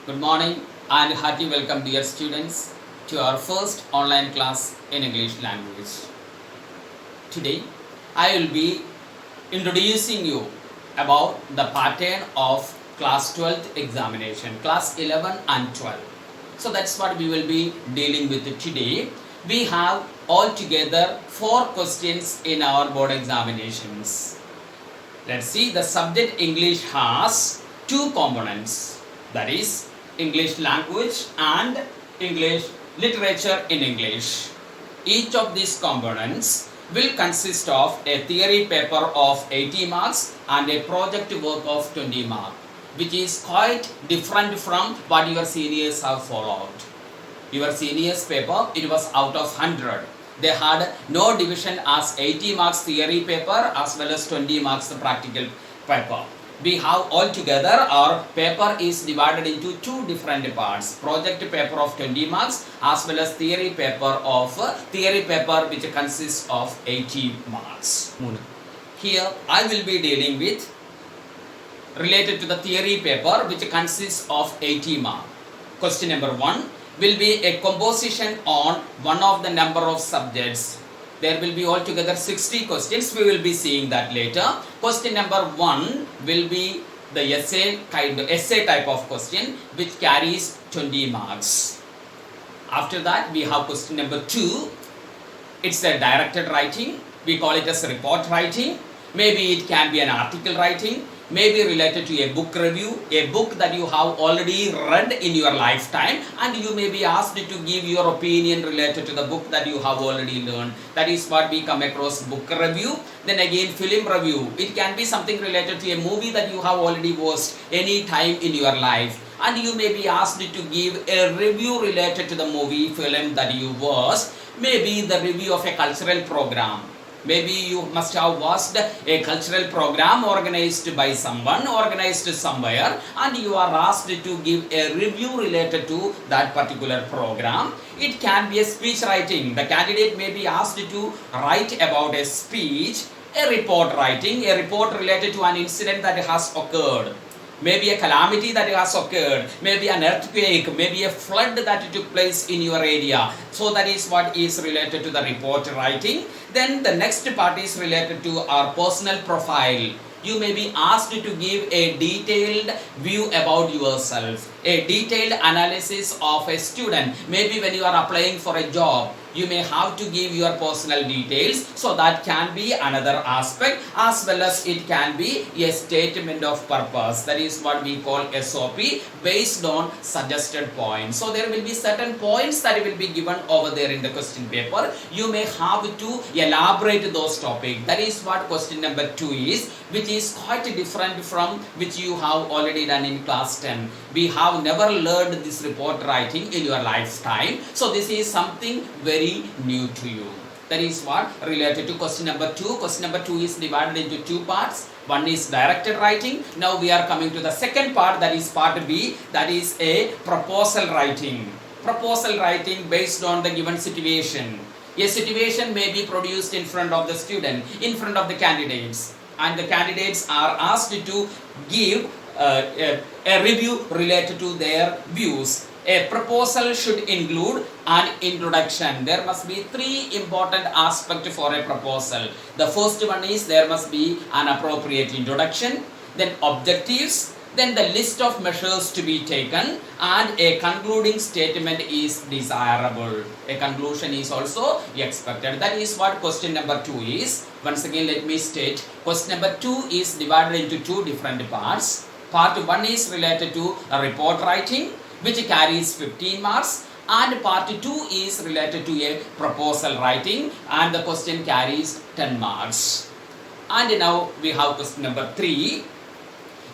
Good morning and hearty welcome, dear students, to our first online class in English language. Today, I will be introducing you about the pattern of class 12th examination, class 11 and 12. So that's what we will be dealing with today. We have altogether 4 questions in our board examinations. Let's see, the subject English has 2 components, that is English language and English literature in English. Each of these components will consist of a theory paper of 80 marks and a project work of 20 marks, which is quite different from what your seniors have followed. Your seniors paper, it was out of 100. They had no division as 80 marks theory paper as well as 20 marks the practical paper. We have altogether our paper is divided into 2 different parts, project paper of 20 marks as well as theory paper which consists of 80 marks. Here I will be dealing with related to the theory paper which consists of 80 marks. Question number 1 will be a composition on one of the number of subjects. There will be altogether 60 questions. We will be seeing that later. Question number 1 will be the essay type of question which carries 20 marks. After that we have question number 2. It's a directed writing. We call it as report writing. Maybe it can be an article writing. Maybe related to a book review, a book that you have already read in your lifetime, and you may be asked to give your opinion related to the book that you have already learned. That is what we come across, book review. Then again film review. It can be something related to a movie that you have already watched any time in your life, and you may be asked to give a review related to the movie, film that you watched. Maybe the review of a cultural program. Maybe you must have watched a cultural program organized by someone, organized somewhere, and you are asked to give a review related to that particular program. It can be a speech writing. The candidate may be asked to write about a speech, a report writing, a report related to an incident that has occurred. Maybe a calamity that has occurred, maybe an earthquake, maybe a flood that took place in your area. So that is what is related to the report writing. Then the next part is related to our personal profile. You may be asked to give a detailed view about yourself, a detailed analysis of a student. Maybe when you are applying for a job, you may have to give your personal details, so that can be another aspect, as well as it can be a statement of purpose. That is what we call SOP, based on suggested points. So there will be certain points that will be given over there in the question paper. You may have to elaborate those topics. That is what question number 2 is, which is quite different from which you have already done in class 10. We have never learned this report writing in your lifetime. So this is something very new to you. That is what related to question number 2. Question number 2 is divided into 2 parts. One is directed writing. Now we are coming to the second part, that is part B, that is a proposal writing. Proposal writing based on the given situation. A situation may be produced in front of the student, in front of the candidates, and the candidates are asked to give a review related to their views. A proposal should include an introduction. There must be 3 important aspects for a proposal. The first one is there must be an appropriate introduction, then objectives, then the list of measures to be taken, and a concluding statement is desirable. A conclusion is also expected. That is what question number 2 is. Once again, let me state, question number 2 is divided into 2 different parts. Part 1 is related to a report writing, which carries 15 marks, and part 2 is related to a proposal writing, and the question carries 10 marks. And now we have question number 3.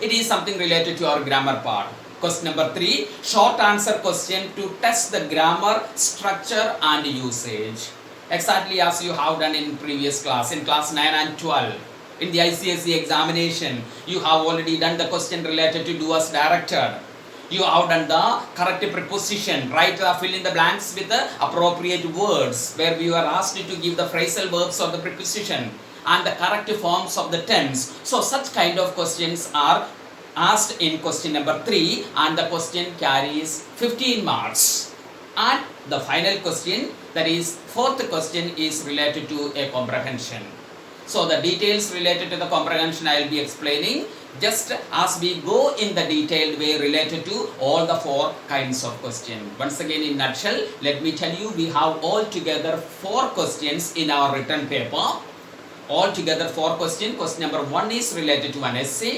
It is something related to our grammar part. Question number 3, short answer question to test the grammar, structure and usage. Exactly as you have done in previous class, in class 9 and 12. In the ICSE examination, you have already done the question related to do as directed. You have done the correct preposition, right? Fill in the blanks with the appropriate words, where we were asked to give the phrasal verbs or the preposition and the correct forms of the tense. So such kind of questions are asked in question number 3, and the question carries 15 marks. And the final question, that is fourth question, is related to a comprehension. So the details related to the comprehension I will be explaining just as we go in the detailed way related to all the 4 kinds of question. Once again, in nutshell, let me tell you, we have altogether 4 questions in our written paper. Altogether 4 questions. Question number 1 is related to an essay.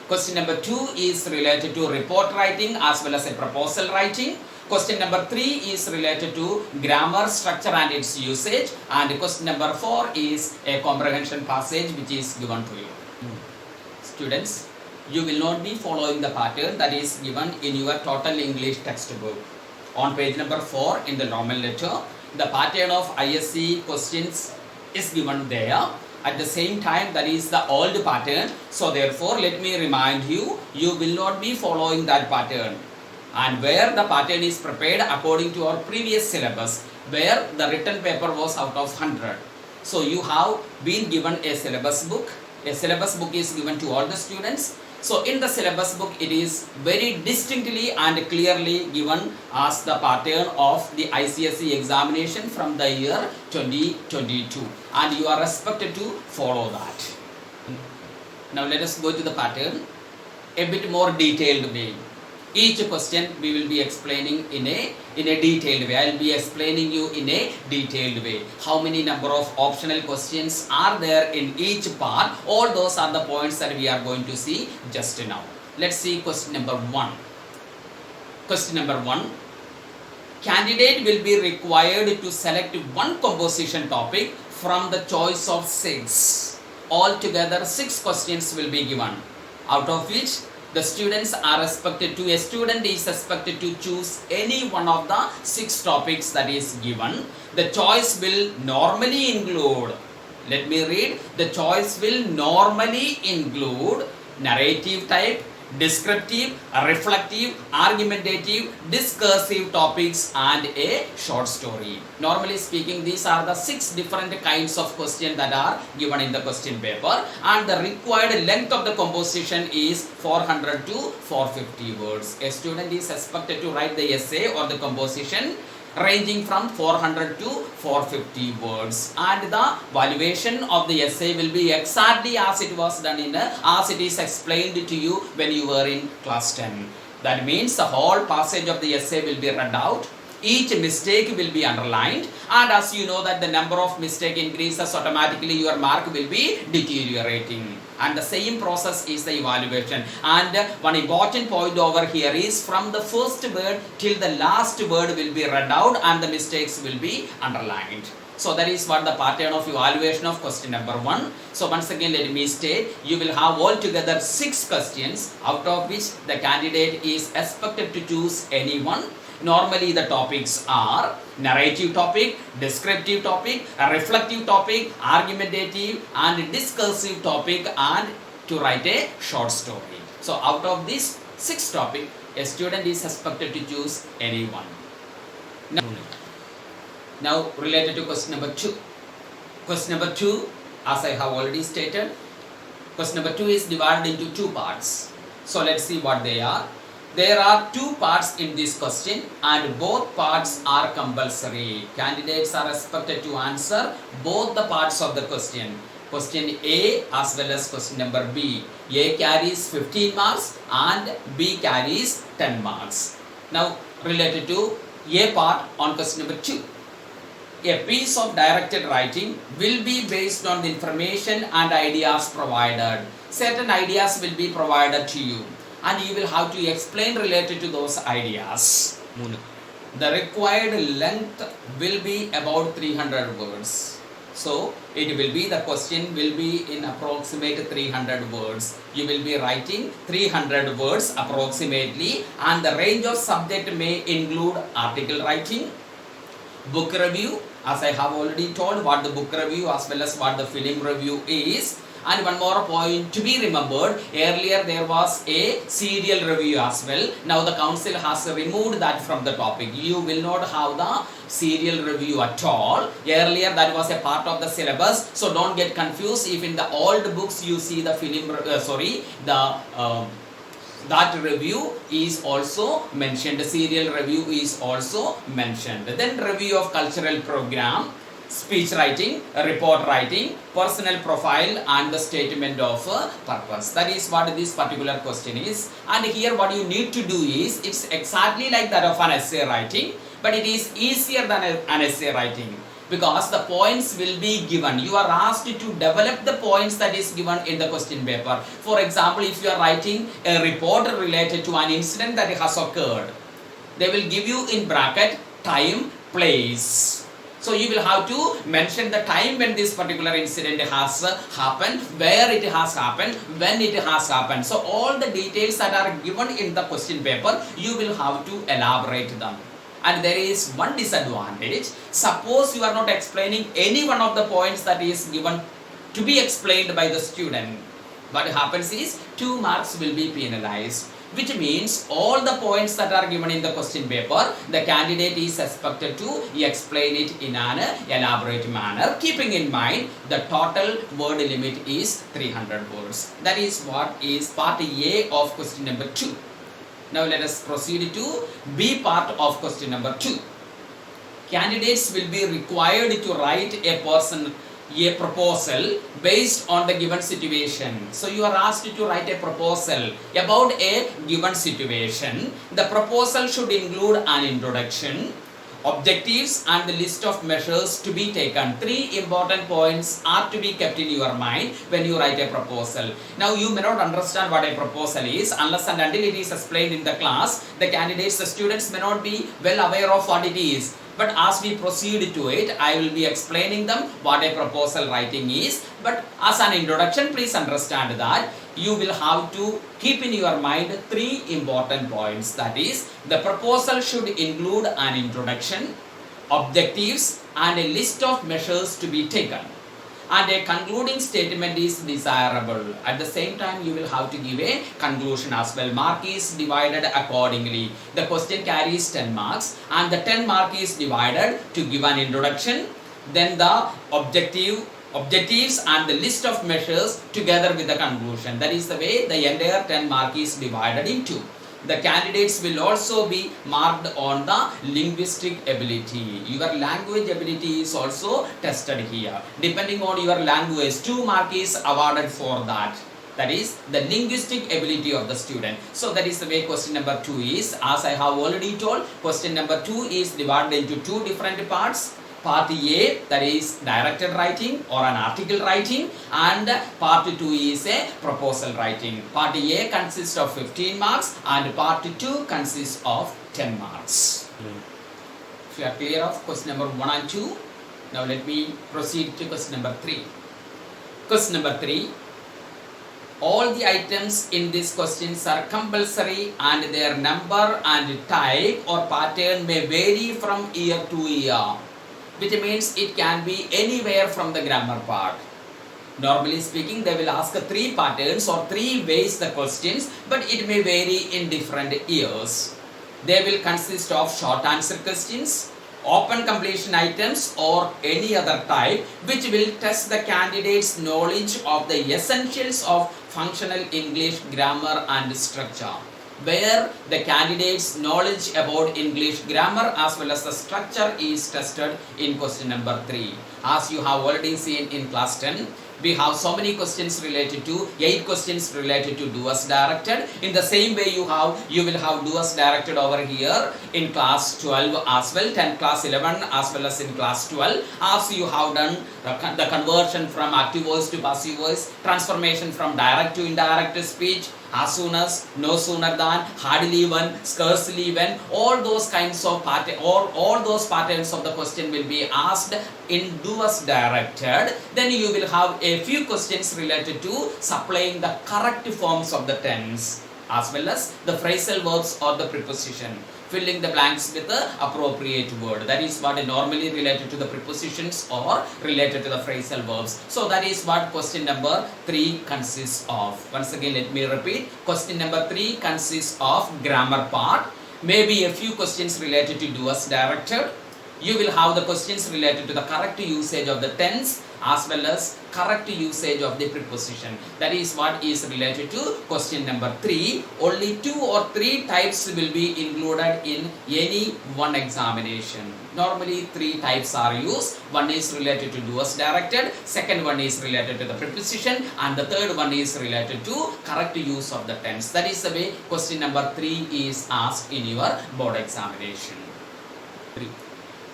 Question number 2 is related to report writing as well as a proposal writing. Question number 3 is related to grammar, structure and its usage. And question number 4 is a comprehension passage which is given to you. Students, you will not be following the pattern that is given in your total English textbook. On page number 4 in the Roman letter, the pattern of ISC questions is given there. At the same time, that is the old pattern. So therefore, let me remind you, you will not be following that pattern. And where the pattern is prepared according to our previous syllabus, where the written paper was out of 100. So you have been given a syllabus book. A syllabus book is given to all the students. So in the syllabus book, it is very distinctly and clearly given as the pattern of the ICSE examination from the year 2022. And you are expected to follow that. Now let us go to the pattern a bit more detailed way. Each question we will be explaining in a detailed way. I will be explaining you in a detailed way. How many number of optional questions are there in each part? All those are the points that we are going to see just now. Let's see question number 1. Question number 1. Candidate will be required to select one composition topic from the choice of 6. Altogether 6 questions will be given, out of which the students are expected to, a student is expected to choose any one of the 6 topics that is given. The choice will normally include, let me read, the choice will normally include narrative type, descriptive, reflective, argumentative, discursive topics and a short story. Normally speaking, these are the 6 different kinds of questions that are given in the question paper, and the required length of the composition is 400 to 450 words. A student is expected to write the essay or the composition ranging from 400 to 450 words, and the valuation of the essay will be exactly as it was done as it is explained to you when you were in class 10. That means the whole passage of the essay will be read out. Each mistake will be underlined, and as you know that the number of mistake increases, automatically your mark will be deteriorating. And the same process is the evaluation. And one important point over here is from the first word till the last word will be read out and the mistakes will be underlined. So that is what the pattern of evaluation of question number 1. So once again, let me state, you will have altogether 6 questions, out of which the candidate is expected to choose any one. Normally the topics are narrative topic, descriptive topic, reflective topic, argumentative and discursive topic, and to write a short story. So out of these 6 topics, a student is expected to choose any one. Now related to question number 2. Question number 2, as I have already stated, question number 2 is divided into 2 parts. So let's see what they are. There are 2 parts in this question and both parts are compulsory. Candidates are expected to answer both the parts of the question. Question A as well as question number B. A carries 15 marks and B carries 10 marks. Now related to A part on question number 2. A piece of directed writing will be based on the information and ideas provided. Certain ideas will be provided to you, and you will have to explain related to those ideas. The required length will be about 300 words. So it will be, the question will be in approximate 300 words. You will be writing 300 words approximately, and the range of subject may include article writing, book review, as I have already told what the book review as well as what the film review is. And one more point to be remembered, earlier there was a serial review as well. Now the council has removed that from the topic. You will not have the serial review at all. Earlier that was a part of the syllabus, so don't get confused if in the old books you see the film, that review is also mentioned. Serial review is also mentioned. Then review of cultural program, speech writing, report writing, personal profile, and the statement of purpose. That is what this particular question is. And here what you need to do is, it's exactly like that of an essay writing, but it is easier than an essay writing, because the points will be given. You are asked to develop the points that is given in the question paper. For example, if you are writing a report related to an incident that has occurred, they will give you in bracket time, place. So you will have to mention the time when this particular incident has happened, where it has happened, when it has happened. So all the details that are given in the question paper, you will have to elaborate them. And there is one disadvantage. Suppose you are not explaining any one of the points that is given to be explained by the student, what happens is 2 marks will be penalized, which means all the points that are given in the question paper, the candidate is expected to explain it in an elaborate manner, keeping in mind the total word limit is 300 words. That is what is part A of question number 2. Now let us proceed to B part of question number 2. Candidates will be required to write a proposal based on the given situation. So you are asked to write a proposal about a given situation. The proposal should include an introduction, objectives, and the list of measures to be taken. 3 important points are to be kept in your mind when you write a proposal. Now you may not understand what a proposal is unless and until it is explained in the class. The candidates, the students may not be well aware of what it is. But as we proceed to it, I will be explaining them what a proposal writing is. But as an introduction, please understand that you will have to keep in your mind 3 important points. That is, the proposal should include an introduction, objectives, and a list of measures to be taken. And a concluding statement is desirable. At the same time, you will have to give a conclusion as well. Mark is divided accordingly. The question carries 10 marks, and the 10 mark is divided to give an introduction, then the objectives and the list of measures together with the conclusion. That is the way the entire 10 mark is divided into. The candidates will also be marked on the linguistic ability. Your language ability is also tested here. Depending on your language, 2 mark is awarded for that. That is the linguistic ability of the student. So that is the way question number 2 is. As I have already told, question number 2 is divided into 2 different parts. Part A, that is directed writing or an article writing, and part 2 is a proposal writing. Part A consists of 15 marks and part 2 consists of 10 marks. If you are clear of question number 1 and 2, now let me proceed to question number 3. Question number 3. All the items in these questions are compulsory and their number and type or pattern may vary from year to year, which means it can be anywhere from the grammar part. Normally speaking, they will ask 3 patterns or 3 ways the questions, but it may vary in different years. They will consist of short answer questions, open completion items, or any other type which will test the candidate's knowledge of the essentials of functional English grammar and structure, where the candidate's knowledge about English grammar as well as the structure is tested in question number 3. As you have already seen in class 10, we have so many questions related to 8 questions related to do as directed. In the same way you will have do as directed over here in class 12 as well, 10 class 11 as well as in class 12. As you have done the conversion from active voice to passive voice, transformation from direct to indirect speech, as soon as, no sooner than, hardly when, scarcely when, all those kinds of all those patterns of the question will be asked in do as directed. Then you will have a few questions related to supplying the correct forms of the tense as well as the phrasal verbs or the preposition, filling the blanks with the appropriate word. That is what is normally related to the prepositions or related to the phrasal verbs. So that is what question number 3 consists of. Once again, let me repeat. Question number 3 consists of grammar part, maybe a few questions related to do as directed, You will have the questions related to the correct usage of the tense as well as correct usage of the preposition. That is what is related to question number 3. Only 2 or 3 types will be included in any one examination. Normally 3 types are used. One is related to doers directed, second one is related to the preposition, and the third one is related to correct use of the tense. That is the way question number 3 is asked in your board examination.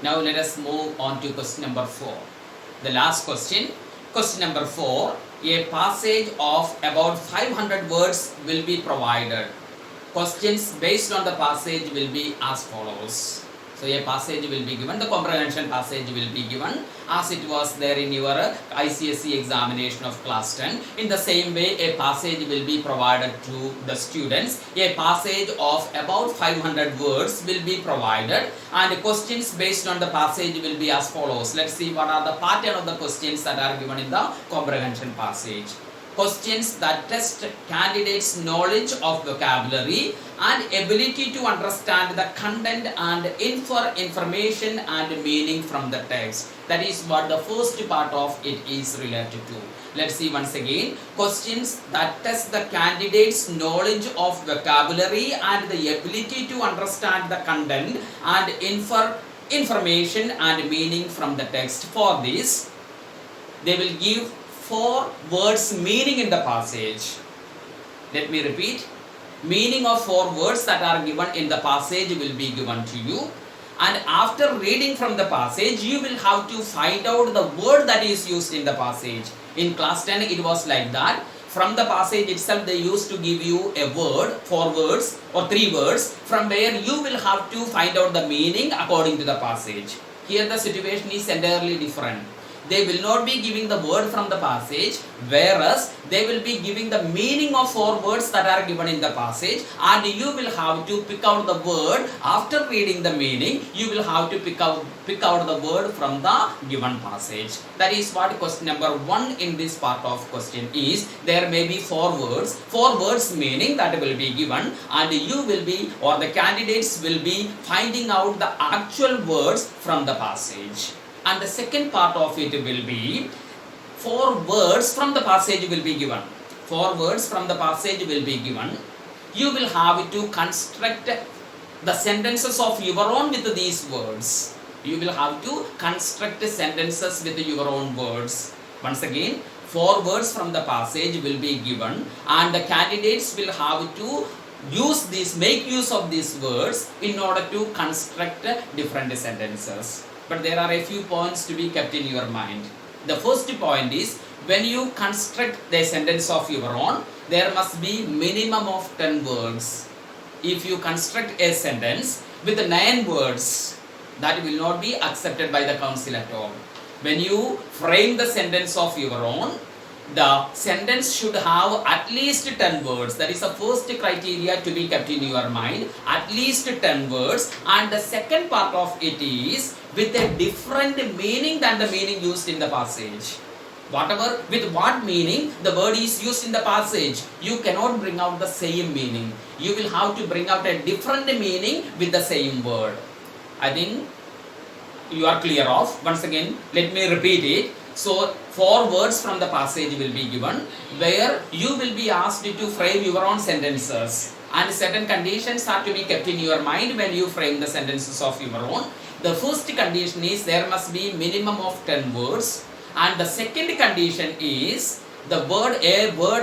Now let us move on to question number 4. The last question. Question number 4. A passage of about 500 words will be provided. Questions based on the passage will be as follows. So a passage will be given, the comprehension passage will be given as it was there in your ICSE examination of class 10. In the same way, a passage will be provided to the students. A passage of about 500 words will be provided, and questions based on the passage will be as follows. Let's see what are the pattern of the questions that are given in the comprehension passage. Questions that test candidates' knowledge of vocabulary and ability to understand the content and infer information and meaning from the text. That is what the first part of it is related to. Let's see once again. Questions that test the candidate's knowledge of vocabulary and the ability to understand the content and infer information and meaning from the text. For this, they will give 4 words meaning in the passage. Let me repeat. Meaning of 4 words that are given in the passage will be given to you, and after reading from the passage you will have to find out the word that is used in the passage. In class 10 it was like that. From the passage itself they used to give you a word, 4 words or 3 words, from where you will have to find out the meaning according to the passage. Here the situation is entirely different. They will not be giving the word from the passage, whereas they will be giving the meaning of 4 words that are given in the passage, and you will have to pick out the word. After reading the meaning, you will have to pick out the word from the given passage. That is what question number 1 in this part of question is. There may be 4 words meaning that will be given, and you will be, or the candidates will be, finding out the actual words from the passage. And the second part of it will be 4 words from the passage will be given. 4 words from the passage will be given. You will have to construct the sentences of your own with these words. You will have to construct sentences with your own words. Once again, 4 words from the passage will be given, and the candidates will have to make use of these words in order to construct different sentences. But there are a few points to be kept in your mind. The first point is, when you construct the sentence of your own, there must be minimum of 10 words. If you construct a sentence with 9 words, that will not be accepted by the council at all. When you frame the sentence of your own, the sentence should have at least 10 words. That is the first criteria to be kept in your mind. At least 10 words. And the second part of it is with a different meaning than the meaning used in the passage. With what meaning the word is used in the passage, you cannot bring out the same meaning. You will have to bring out a different meaning with the same word. I think you are clear of. Once again, let me repeat it. So 4 words from the passage will be given, where you will be asked to frame your own sentences, and certain conditions are to be kept in your mind when you frame the sentences of your own. The first condition is there must be minimum of 10 words, and the second condition is a word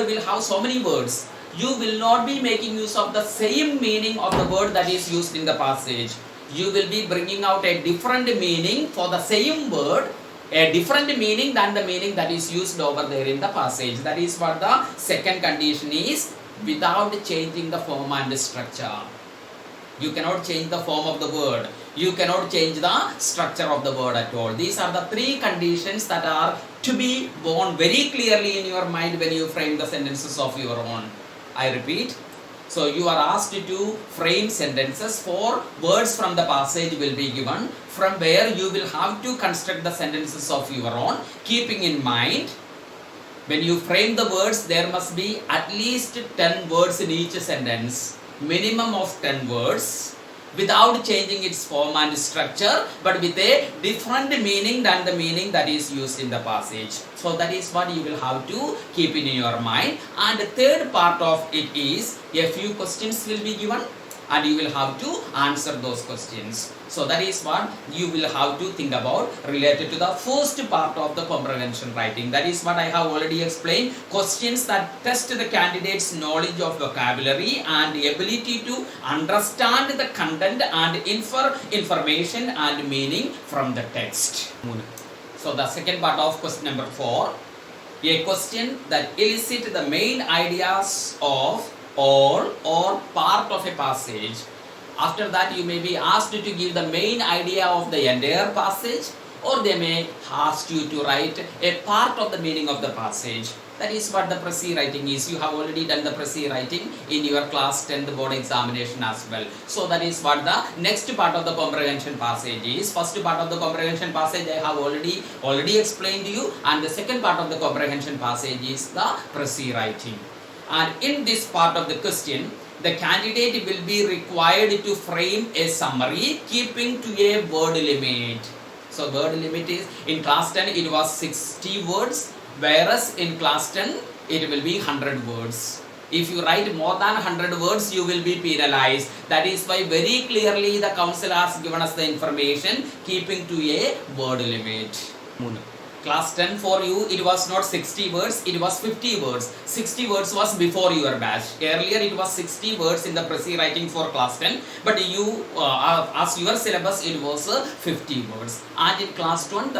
will have so many words. You will not be making use of the same meaning of the word that is used in the passage. You will be bringing out a different meaning for the same word, a different meaning than the meaning that is used over there in the passage. That is what the second condition is, without changing the form and structure. You cannot change the form of the word. You cannot change the structure of the word at all. These are the 3 conditions that are to be borne very clearly in your mind when you frame the sentences of your own. I repeat. So you are asked to frame sentences. 4 words from the passage will be given, from where you will have to construct the sentences of your own, keeping in mind when you frame the words there must be at least 10 words in each sentence, minimum of 10 words, without changing its form and structure, but with a different meaning than the meaning that is used in the passage. So that is what you will have to keep in your mind. And the third part of it is a few questions will be given and you will have to answer those questions. So that is what you will have to think about related to the first part of the comprehension writing. That is what I have already explained. Questions that test the candidate's knowledge of vocabulary and the ability to understand the content and infer information and meaning from the text. So the second part of question number 4, a question that elicits the main ideas of all or part of a passage. After that you may be asked to give the main idea of the entire passage, or they may ask you to write a part of the meaning of the passage. That is what the Prezi writing is. You have already done the Prezi writing in your class 10th board examination as well. So that is what the next part of the comprehension passage is. First part of the comprehension passage I have already explained to you, and the second part of the comprehension passage is the Prezi writing. And in this part of the question, the candidate will be required to frame a summary keeping to a word limit. So word limit is, in class 10 it was 60 words, whereas in class 10 it will be 100 words. If you write more than 100 words, you will be penalized. That is why very clearly the council has given us the information keeping to a word limit. Class 10 for you, it was not 60 words, it was 50 words. 60 words was before your batch. Earlier it was 60 words in the Prezi writing for class 10, but you, as your syllabus, it was 50 words. And in class 12,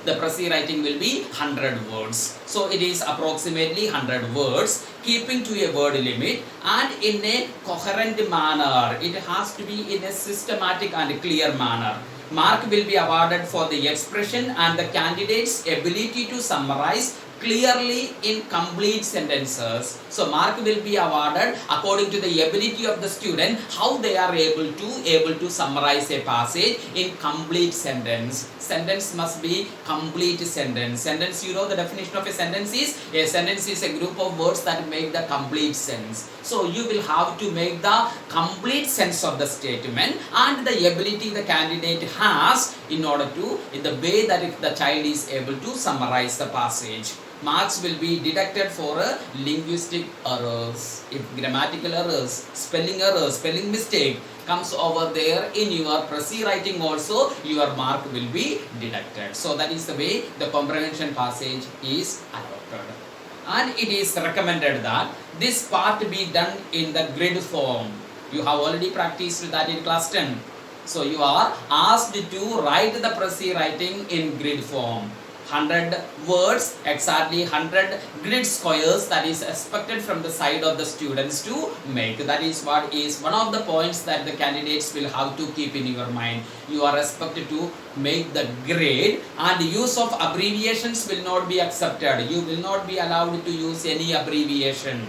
the Prezi writing will be 100 words. So it is approximately 100 words, keeping to a word limit and in a coherent manner. It has to be in a systematic and clear manner. Mark will be awarded for the expression and the candidate's ability to summarize clearly in complete sentences. So mark will be awarded according to the ability of the student, how they are able to summarize a passage in complete sentence. Sentence must be complete sentence. Sentence, you know the definition of a sentence is a group of words that make the complete sense. So you will have to make the complete sense of the statement and the ability the candidate has in order to, in the way that if the child is able to summarize the passage. Marks will be deducted for linguistic errors. If grammatical errors, spelling mistake comes over there in your Prezi writing also, your mark will be deducted. So that is the way the comprehension passage is allotted. And it is recommended that this part be done in the grid form. You have already practiced that in class 10. So you are asked to write the Prezi writing in grid form. 100 words, exactly 100 grid squares that is expected from the side of the students to make. That is what is one of the points that the candidates will have to keep in your mind. You are expected to make the grid, and use of abbreviations will not be accepted. You will not be allowed to use any abbreviation.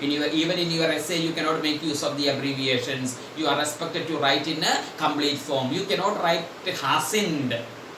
Even in your essay, you cannot make use of the abbreviations. You are expected to write in a complete form. You cannot write hasn't.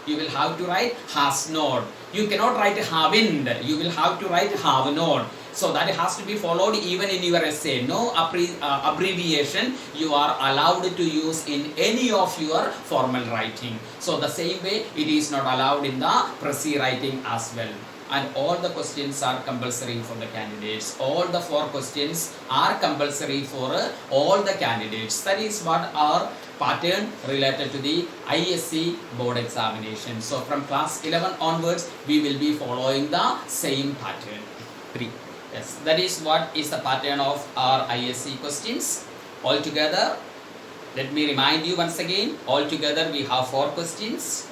You will have to write has not. You cannot write haven't. You will have to write have not. So that has to be followed even in your essay. No abbreviation you are allowed to use in any of your formal writing. So the same way it is not allowed in the Prezi writing as well. And all the questions are compulsory for the candidates. All the 4 questions are compulsory for all the candidates. That is what our pattern related to the ISC board examination. So from class 11 onwards, we will be following the same pattern. 3. Yes, that is what is the pattern of our ISC questions. Altogether, let me remind you once again, altogether we have 4 questions,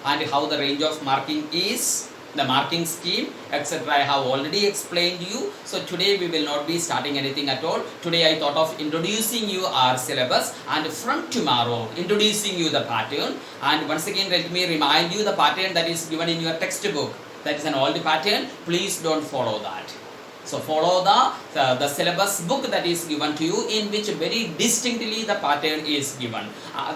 and how the range of marking is, the marking scheme, etc. I have already explained you. So today we will not be starting anything at all. Today I thought of introducing you our syllabus, and from tomorrow introducing you the pattern. And once again let me remind you the pattern that is given in your textbook. That is an old pattern. Please don't follow that. So follow the syllabus book that is given to you, in which very distinctly the pattern is given.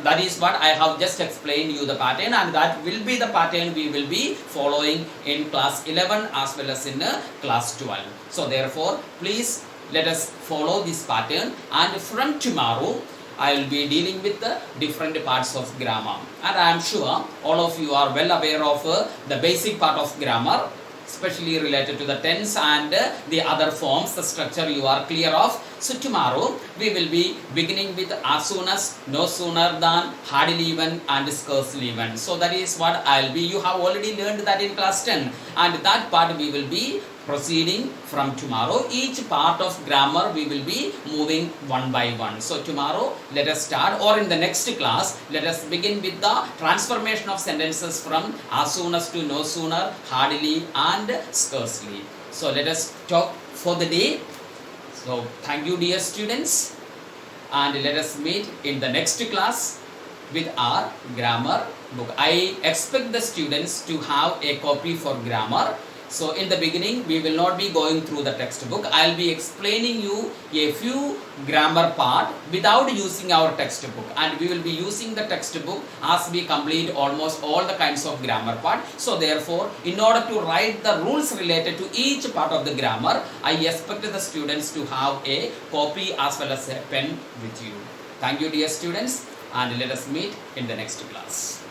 That is what I have just explained you the pattern, and that will be the pattern we will be following in class 11 as well as in class 12. So therefore please let us follow this pattern, and from tomorrow I will be dealing with the different parts of grammar, and I am sure all of you are well aware of the basic part of grammar, especially related to the tense and the other forms, the structure you are clear of. So tomorrow we will be beginning with as soon as, no sooner than, hardly even and scarcely even. So that is what I'll be, you have already learned that in class 10, and that part we will be proceeding from tomorrow. Each part of grammar we will be moving one by one. So tomorrow let us start, or in the next class let us begin with the transformation of sentences from as soon as to no sooner, hardly and scarcely. So let us talk for the day. So thank you dear students, and let us meet in the next class with our grammar book. I expect the students to have a copy for grammar. So in the beginning we will not be going through the textbook. I will be explaining you a few grammar part without using our textbook, and we will be using the textbook as we complete almost all the kinds of grammar part. So therefore, in order to write the rules related to each part of the grammar, I expect the students to have a copy as well as a pen with you. Thank you dear students, and let us meet in the next class.